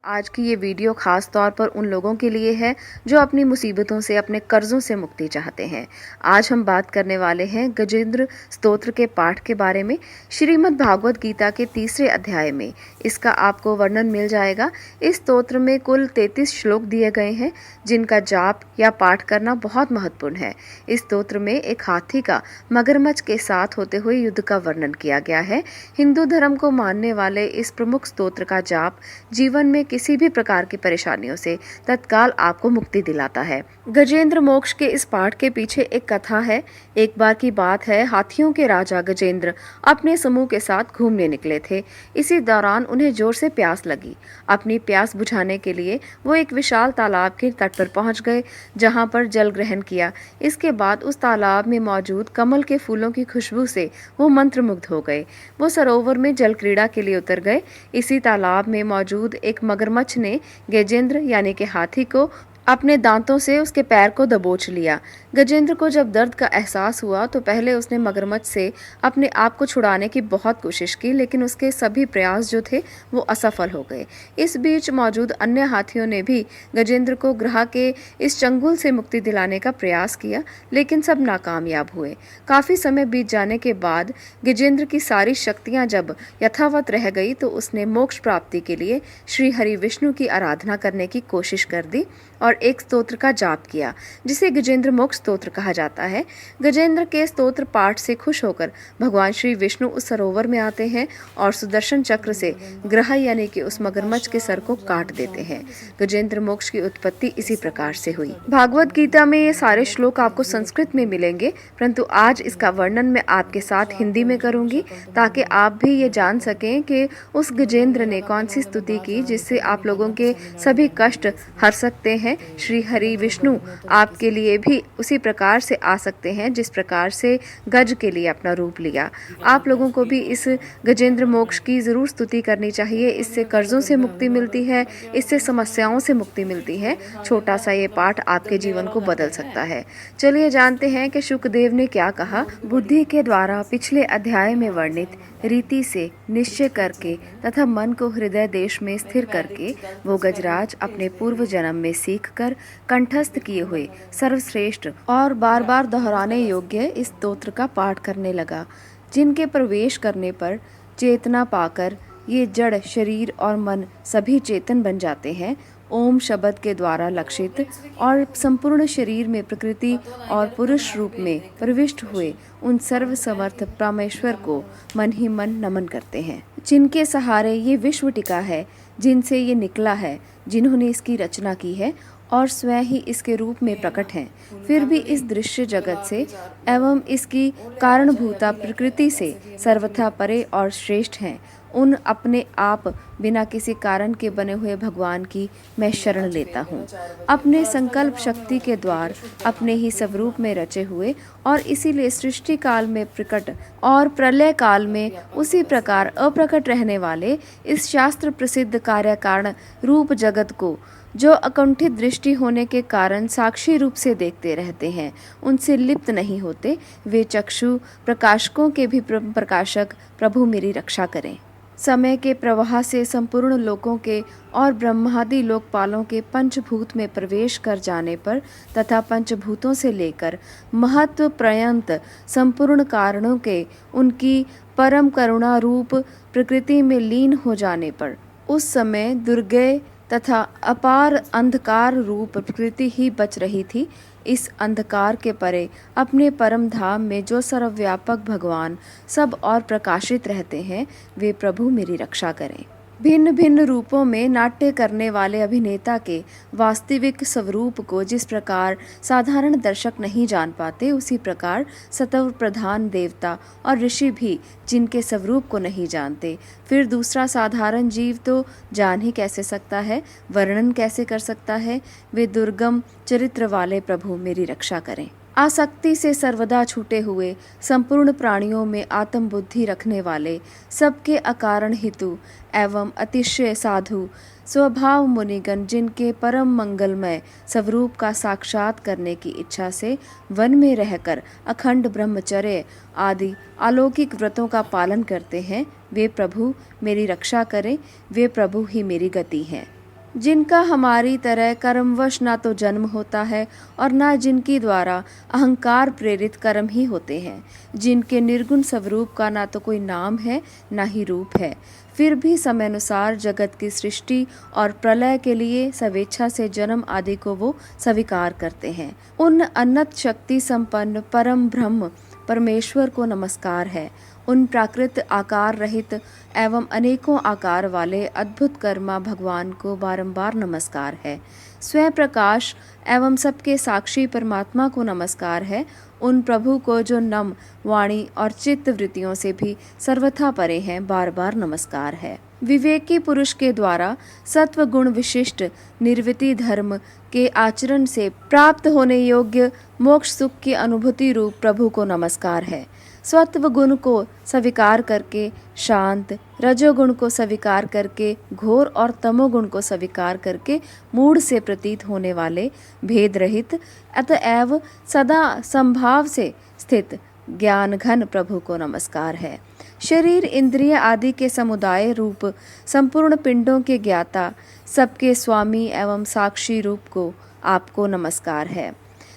आज की ये वीडियो खास तौर पर उन लोगों के लिए है जो अपनी मुसीबतों से, अपने कर्जों से मुक्ति चाहते हैं। आज हम बात करने वाले हैं गजेंद्र स्तोत्र के पाठ के बारे में। श्रीमद् भागवत गीता के 3रे अध्याय में इसका आपको वर्णन मिल जाएगा। इस स्तोत्र में कुल 33 श्लोक दिए गए हैं जिनका जाप या पाठ करना बहुत महत्वपूर्ण है। इस स्तोत्र में एक हाथी का मगरमच्छ के साथ होते हुए युद्ध का वर्णन किया गया है। हिंदू धर्म को मानने वाले इस प्रमुख स्तोत्र का जाप जीवन में किसी भी प्रकार की परेशानियों से तत्काल आपको मुक्ति दिलाता है। गजेंद्र मोक्ष के इस पाठ के पीछे एक कथा है। एक बार की बात है, हाथियों के राजा गजेंद्र अपने समूह के साथ घूमने निकले थे। इसी दौरान उन्हें जोर से प्यास लगी। अपनी प्यास बुझाने के लिए वो एक विशाल तालाब के तट पर पहुंच गए, जहां पर जल ग्रहण किया। इसके बाद उस तालाब में मौजूद कमल के फूलों की खुशबू से वो मंत्रमुग्ध हो गए। वो सरोवर में जल क्रीड़ा के लिए उतर गए। इसी तालाब में मौजूद एक मगरमच्छ ने गजेंद्र यानी कि हाथी को अपने दांतों से उसके पैर को दबोच लिया। गजेंद्र को जब दर्द का एहसास हुआ तो पहले उसने मगरमच्छ से अपने आप को छुड़ाने की बहुत कोशिश की, लेकिन उसके सभी प्रयास जो थे वो असफल हो गए। इस बीच मौजूद अन्य हाथियों ने भी गजेंद्र को ग्रह के इस चंगुल से मुक्ति दिलाने का प्रयास किया, लेकिन सब नाकामयाब हुए। काफी समय बीत जाने के बाद गजेंद्र की सारी शक्तियां जब यथावत रह गई तो उसने मोक्ष प्राप्ति के लिए श्री हरि विष्णु की आराधना करने की कोशिश कर दी और एक स्तोत्र का जाप किया जिसे गजेंद्र मोक्ष स्तोत्र कहा जाता है। गजेंद्र के स्तोत्र पाठ से खुश होकर भगवान श्री विष्णु उस सरोवर में आते हैं और सुदर्शन चक्र से ग्रह यानी कि उस मगरमच्छ के सर को काट देते हैं। गजेंद्र मोक्ष की उत्पत्ति इसी प्रकार से हुई। भागवत गीता में ये सारे श्लोक आपको संस्कृत में मिलेंगे, परंतु आज इसका वर्णन मैं आपके साथ हिंदी में करूंगी ताकि आप भी ये जान सकें कि उस गजेंद्र ने कौन सी स्तुति की जिससे आप लोगों के सभी कष्ट हर सकते हैं। श्री हरि विष्णु आपके लिए भी उसी प्रकार से आ सकते हैं जिस प्रकार से गज के लिए अपना रूप लिया। आप लोगों को भी इस गजेंद्र मोक्ष की जरूर स्तुति करनी चाहिए। इससे कर्जों से मुक्ति मिलती है, इससे समस्याओं से मुक्ति मिलती है। छोटा सा ये पाठ आपके जीवन को बदल सकता है। चलिए जानते हैं कि शुकदेव ने क्या कहा। बुद्धि के द्वारा पिछले अध्याय में वर्णित रीति से निश्चय करके तथा मन को हृदय देश में स्थिर करके वो गजराज अपने पूर्व जन्म में सीखकर कंठस्थ किए हुए सर्वश्रेष्ठ और बार बार दोहराने योग्य इस स्तोत्र का पाठ करने लगा, जिनके प्रवेश करने पर चेतना पाकर ये जड़ शरीर और मन सभी चेतन बन जाते हैं। ओम शब्द के द्वारा लक्षित और संपूर्ण शरीर में प्रकृति और पुरुष रूप में प्रविष्ट हुए उन सर्व समर्थ परमेश्वर को मन ही मन नमन करते हैं, जिनके सहारे ये विश्व टिका है, जिनसे ये निकला है, जिन्होंने इसकी रचना की है और स्वयं ही इसके रूप में प्रकट हैं, फिर भी इस दृश्य जगत से एवं इसकी कारणभूता प्रकृति से सर्वथा परे और श्रेष्ठ हैं। उन अपने आप बिना किसी कारण के बने हुए भगवान की मैं शरण लेता हूँ। अपने संकल्प शक्ति के द्वार अपने ही स्वरूप में रचे हुए और इसीलिए सृष्टि काल में प्रकट और प्रलय काल में उसी प्रकार अप्रकट रहने वाले इस शास्त्र प्रसिद्ध कार्य कारण रूप जगत को जो अकुंठित दृष्टि होने के कारण साक्षी रूप से देखते रहते हैं, उनसे लिप्त नहीं होते, वे चक्षु प्रकाशकों के भी प्रकाशक प्रभु मेरी रक्षा करें। समय के प्रवाह से संपूर्ण लोकों के और ब्रह्मादि लोकपालों के पंचभूत में प्रवेश कर जाने पर तथा पंचभूतों से लेकर महत्व पर्यंत संपूर्ण कारणों के उनकी परम करुणा रूप प्रकृति में लीन हो जाने पर उस समय दुर्गय तथा अपार अंधकार रूप प्रकृति ही बच रही थी। इस अंधकार के परे अपने परम धाम में जो सर्वव्यापक भगवान सब और प्रकाशित रहते हैं, वे प्रभु मेरी रक्षा करें। भिन्न भिन्न रूपों में नाट्य करने वाले अभिनेता के वास्तविक स्वरूप को जिस प्रकार साधारण दर्शक नहीं जान पाते, उसी प्रकार सत्व प्रधान देवता और ऋषि भी जिनके स्वरूप को नहीं जानते, फिर दूसरा साधारण जीव तो जान ही कैसे सकता है, वर्णन कैसे कर सकता है। वे दुर्गम चरित्र वाले प्रभु मेरी रक्षा करें। आसक्ति से सर्वदा छूटे हुए संपूर्ण प्राणियों में आत्म बुद्धि रखने वाले सबके अकारण हितु एवं अतिशय साधु स्वभाव मुनिगण जिनके परम मंगलमय स्वरूप का साक्षात करने की इच्छा से वन में रहकर अखंड ब्रह्मचर्य आदि अलौकिक व्रतों का पालन करते हैं, वे प्रभु मेरी रक्षा करें। वे प्रभु ही मेरी गति हैं। जिनका हमारी तरह कर्मवश ना तो जन्म होता है और ना जिनकी द्वारा अहंकार प्रेरित कर्म ही होते हैं, जिनके निर्गुण स्वरूप का ना तो कोई नाम है ना ही रूप है, फिर भी समयानुसार जगत की सृष्टि और प्रलय के लिए स्वेच्छा से जन्म आदि को वो स्वीकार करते हैं। उन अनंत शक्ति संपन्न परम ब्रह्म परमेश्वर को नमस्कार है। उन प्राकृत आकार रहित एवं अनेकों आकार वाले अद्भुत कर्मा भगवान को बारंबार नमस्कार है। स्वयं प्रकाश एवं सबके साक्षी परमात्मा को नमस्कार है। उन प्रभु को जो नम वाणी और चित्त वृत्तियों से भी सर्वथा परे हैं, बार बार नमस्कार है। विवेकी पुरुष के द्वारा सत्व गुण विशिष्ट निर्वृति धर्म के आचरण से प्राप्त होने योग्य मोक्ष सुख की अनुभूति रूप प्रभु को नमस्कार है। सत्व गुण को स्वीकार करके शांत, रजोगुण को स्वीकार करके घोर और तमोगुण को स्वीकार करके मूढ़ से प्रतीत होने वाले भेद रहित अतएव सदा संभाव से स्थित ज्ञान घन प्रभु को नमस्कार है। शरीर इंद्रिय आदि के समुदाय रूप संपूर्ण पिंडों के ज्ञाता सबके स्वामी एवं साक्षी रूप को आपको नमस्कार है।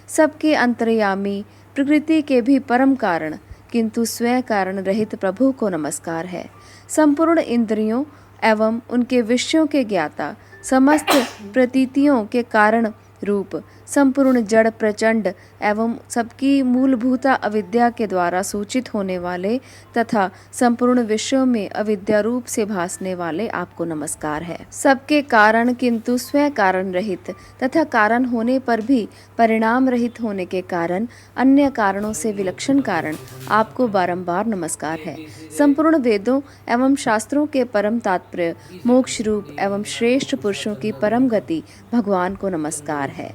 सबके अंतर्यामी प्रकृति के भी परम कारण किंतु स्वयं कारण रहित प्रभु को नमस्कार है। संपूर्ण इंद्रियों एवं उनके विषयों के ज्ञाता समस्त प्रतीतियों के कारण रूप संपूर्ण जड़ प्रचंड एवं सबकी मूलभूता अविद्या के द्वारा सूचित होने वाले तथा संपूर्ण विषयों में अविद्या रूप से भासने वाले आपको नमस्कार है। सबके कारण किंतु स्वयं कारण रहित तथा कारण होने पर भी परिणाम रहित होने के कारण अन्य कारणों से विलक्षण कारण आपको बारंबार नमस्कार है। संपूर्ण वेदों एवं शास्त्रों के परम तात्पर्य मोक्ष रूप एवं श्रेष्ठ पुरुषों की परम गति भगवान को नमस्कार है।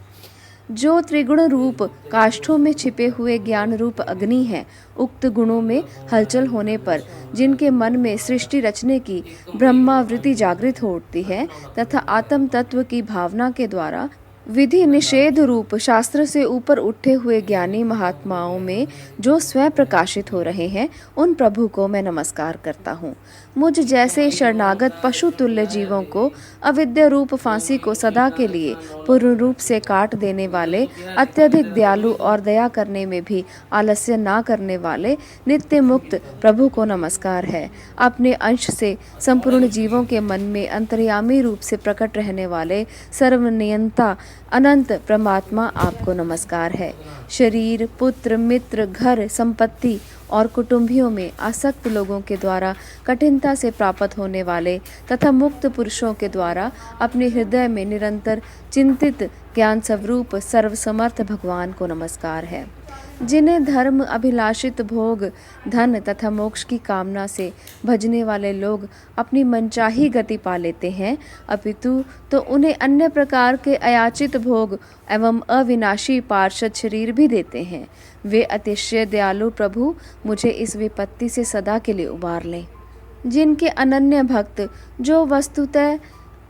जो त्रिगुण रूप काष्ठों में छिपे हुए ज्ञान रूप अग्नि है, उक्त गुणों में हलचल होने पर जिनके मन में सृष्टि रचने की ब्रह्मावृत्ति जागृत हो उठती है तथा आत्म तत्व की भावना के द्वारा विधि निषेध रूप शास्त्र से ऊपर उठे हुए ज्ञानी महात्माओं में जो स्वयं प्रकाशित हो रहे हैं, उन प्रभु को मैं नमस्कार करता हूँ। मुझ जैसे शरणागत पशु तुल्य जीवों को अविद्या रूप फांसी को सदा के लिए पूर्ण रूप से काट देने वाले, अत्यधिक दयालु और दया करने में भी आलस्य ना करने वाले नित्य मुक्त प्रभु को नमस्कार है। अपने अंश से संपूर्ण जीवों के मन में अंतर्यामी रूप से प्रकट रहने वाले सर्वनियंता अनंत परमात्मा आपको नमस्कार है। शरीर, पुत्र, मित्र, घर, संपत्ति और कुटुंबियों में आसक्त लोगों के द्वारा कठिनता से प्राप्त होने वाले तथा मुक्त पुरुषों के द्वारा अपने हृदय में निरंतर चिंतित ज्ञान स्वरूप सर्वसमर्थ भगवान को नमस्कार है। जिन्हें धर्म अभिलाषित भोग, धन तथा मोक्ष की कामना से भजने वाले लोग अपनी मनचाही गति पा लेते हैं, अपितु तो उन्हें अन्य प्रकार के अयाचित भोग एवं अविनाशी पार्षद शरीर भी देते हैं। वे अतिशय दयालु प्रभु मुझे इस विपत्ति से सदा के लिए उबार लें। जिनके अनन्य भक्त जो वस्तुतः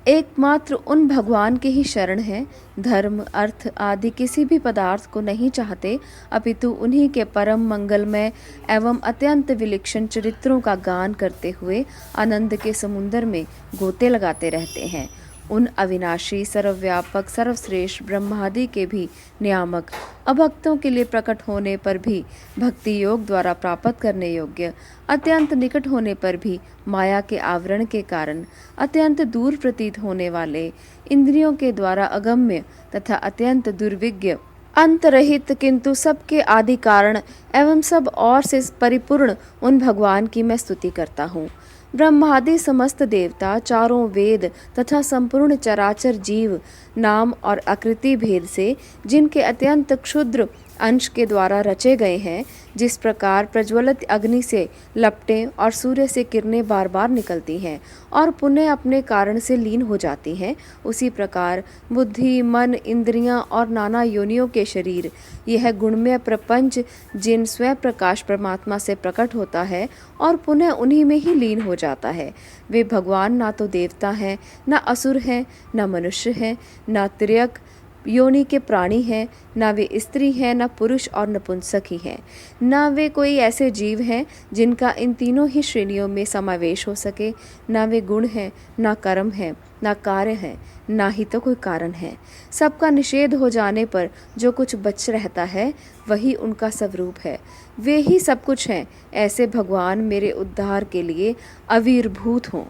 एकमात्र उन भगवान के ही शरण हैं, धर्म, अर्थ आदि किसी भी पदार्थ को नहीं चाहते, अपितु उन्हीं के परम मंगलमय एवं अत्यंत विलक्षण चरित्रों का गान करते हुए आनंद के समुद्र में गोते लगाते रहते हैं। उन अविनाशी, सर्वव्यापक, सर्वश्रेष्ठ ब्रह्मादि के भी नियामक, अभक्तों के लिए प्रकट होने पर भी भक्ति योग द्वारा प्राप्त करने योग्य, अत्यंत निकट होने पर भी माया के आवरण के कारण अत्यंत दूर प्रतीत होने वाले, इंद्रियों के द्वारा अगम्य तथा अत्यंत दुर्विज्ञ, अंतरहित किंतु सबके आदि कारण एवं सब और से परिपूर्ण उन भगवान की मैं स्तुति करता हूँ। ब्रह्मादि समस्त देवता, चारों वेद तथा संपूर्ण चराचर जीव नाम और आकृति भेद से जिनके अत्यंत क्षुद्र अंश के द्वारा रचे गए हैं, जिस प्रकार प्रज्वलित अग्नि से लपटें और सूर्य से किरणें बार बार निकलती हैं और पुनः अपने कारण से लीन हो जाती हैं, उसी प्रकार बुद्धि, मन, इंद्रियां और नाना योनियों के शरीर, यह गुणमय प्रपंच जिन स्वयं प्रकाश परमात्मा से प्रकट होता है और पुनः उन्हीं में ही लीन हो जाता है, वे भगवान ना तो देवता हैं, न असुर हैं, न मनुष्य हैं, न तिर्यक योनि के प्राणी हैं, ना वे स्त्री हैं, ना पुरुष और नपुंसक ही हैं, ना वे कोई ऐसे जीव हैं जिनका इन तीनों ही श्रेणियों में समावेश हो सके, ना वे गुण हैं, ना कर्म है, ना कार्य है, ना ही तो कोई कारण है। सबका निषेध हो जाने पर जो कुछ बच रहता है वही उनका स्वरूप है। वे ही सब कुछ हैं। ऐसे भगवान मेरे उद्धार के लिए आविर्भूत हों।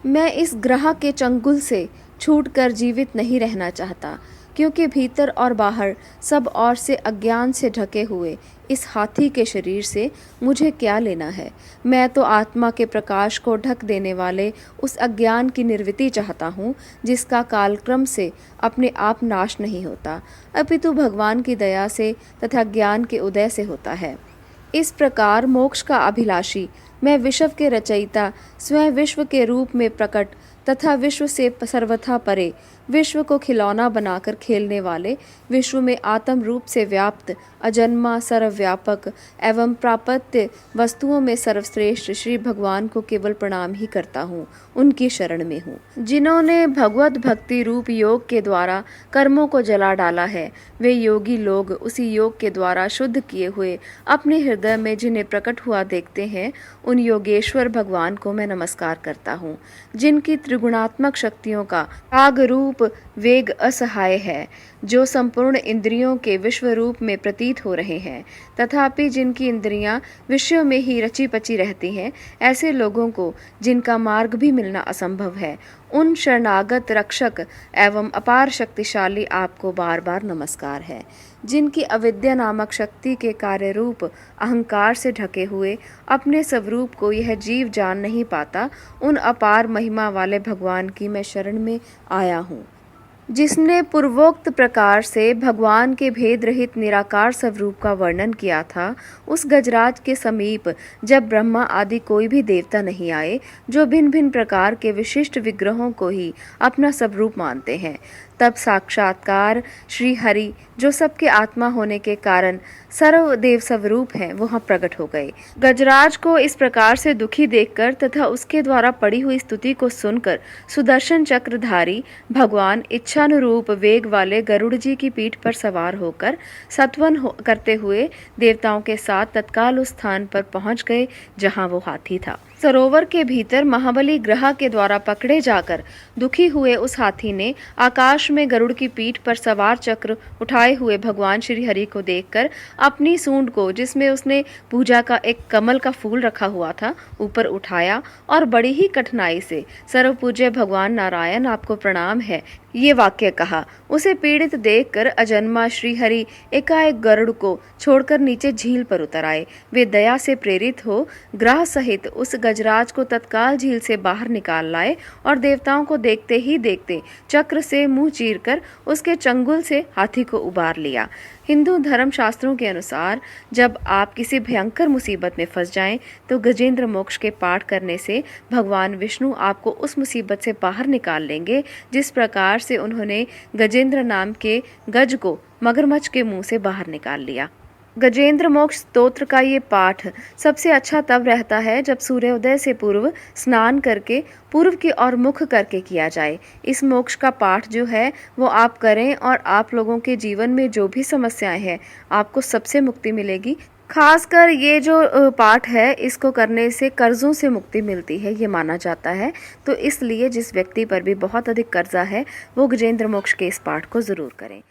मैं इस ग्रह के चंगुल से छूटकर जीवित नहीं रहना चाहता, क्योंकि भीतर और बाहर सब ओर से अज्ञान से ढके हुए इस हाथी के शरीर से मुझे क्या लेना है। मैं तो आत्मा के प्रकाश को ढक देने वाले उस अज्ञान की निर्वृत्ति चाहता हूँ, जिसका कालक्रम से अपने आप नाश नहीं होता, अपितु भगवान की दया से तथा ज्ञान के उदय से होता है। इस प्रकार मोक्ष का अभिलाषी मैं, विश्व के रचयिता, स्वयं विश्व के रूप में प्रकट तथा विश्व से सर्वथा परे, विश्व को खिलौना बनाकर खेलने वाले, विश्व में आत्म रूप से व्याप्त, अजन्मा, सर्वव्यापक एवं प्रापत्य वस्तुओं में सर्वश्रेष्ठ श्री भगवान को केवल प्रणाम ही करता हूँ, उनकी शरण में हूँ। जिन्होंने भगवत भक्ति रूप योग के द्वारा कर्मों को जला डाला है, वे योगी लोग उसी योग के द्वारा शुद्ध किए हुए अपने हृदय में जिन्हें प्रकट हुआ देखते हैं, उन योगेश्वर भगवान को मैं नमस्कार करता हूँ, जिनकी त्रिगुणात्मक शक्तियों का राग रूप वेग असहाय है, जो संपूर्ण इंद्रियों के विश्व रूप में प्रतीत हो रहे हैं, तथापि जिनकी इंद्रियां विषयों में ही रची पची रहती हैं। ऐसे लोगों को जिनका मार्ग भी मिलना असंभव है, उन शरणागत रक्षक एवं अपार शक्तिशाली आपको बार बार नमस्कार है, जिनकी अविद्या नामक शक्ति के कार्य रूप अहंकार से ढके हुए अपने स्वरूप को यह जीव जान नहीं पाता, उन अपार महिमा वाले भगवान की मैं शरण में आया हूँ। जिसने पूर्वोक्त प्रकार से भगवान के भेद रहित निराकार स्वरूप का वर्णन किया था, उस गजराज के समीप जब ब्रह्मा आदि कोई भी देवता नहीं आए, जो भिन्न भिन्न प्रकार के विशिष्ट विग्रहों को ही अपना स्वरूप मानते हैं, तब साक्षात्कार श्री हरि, जो सबके आत्मा होने के कारण सर्वदेव स्वरूप हैं, वहाँ प्रकट हो गए। गजराज को इस प्रकार से दुखी देखकर तथा उसके द्वारा पड़ी हुई स्तुति को सुनकर सुदर्शन चक्रधारी भगवान इच्छानुरूप वेग वाले गरुड़ जी की पीठ पर सवार होकर सत्वन करते हुए देवताओं के साथ तत्काल उस स्थान पर पहुंच गए जहां वो हाथी था। सरोवर के भीतर महाबली ग्रह के द्वारा पकड़े जाकर दुखी हुए उस हाथी ने आकाश में गरुड़ की पीठ पर सवार चक्र उठाए हुए भगवान श्री हरि को देखकर अपनी सूंड को, जिसमें उसने पूजा का एक कमल का फूल रखा हुआ था, ऊपर उठाया और बड़ी ही कठिनाई से सर्वपूज्य भगवान नारायण आपको प्रणाम है, ये वाक्य कहा। उसे पीड़ित देखकर अजन्मा श्री हरि एकाएक गरुड़ को छोड़कर नीचे झील पर उतर आए। वे दया से प्रेरित हो ग्रह सहित उस गजराज को तत्काल झील से बाहर निकाल लाए और देवताओं को देखते ही देखते चक्र से मुंह चीरकर उसके चंगुल से हाथी को उबार लिया। हिंदू धर्म शास्त्रों के अनुसार जब आप किसी भयंकर मुसीबत में फंस जाएं, तो गजेंद्र मोक्ष के पाठ करने से भगवान विष्णु आपको उस मुसीबत से बाहर निकाल लेंगे, जिस प्रकार से उन्होंने गजेंद्र नाम के गज को मगरमच्छ के मुंह से बाहर निकाल लिया। गजेंद्र मोक्ष स्तोत्र का ये पाठ सबसे अच्छा तब रहता है जब सूर्योदय से पूर्व स्नान करके पूर्व की ओर मुख करके किया जाए। इस मोक्ष का पाठ जो है वो आप करें और आप लोगों के जीवन में जो भी समस्याएं हैं, आपको सबसे मुक्ति मिलेगी। खासकर ये जो पाठ है, इसको करने से कर्जों से मुक्ति मिलती है, ये माना जाता है। तो इसलिए जिस व्यक्ति पर भी बहुत अधिक कर्जा है, वो गजेंद्र मोक्ष के इस पाठ को ज़रूर करें।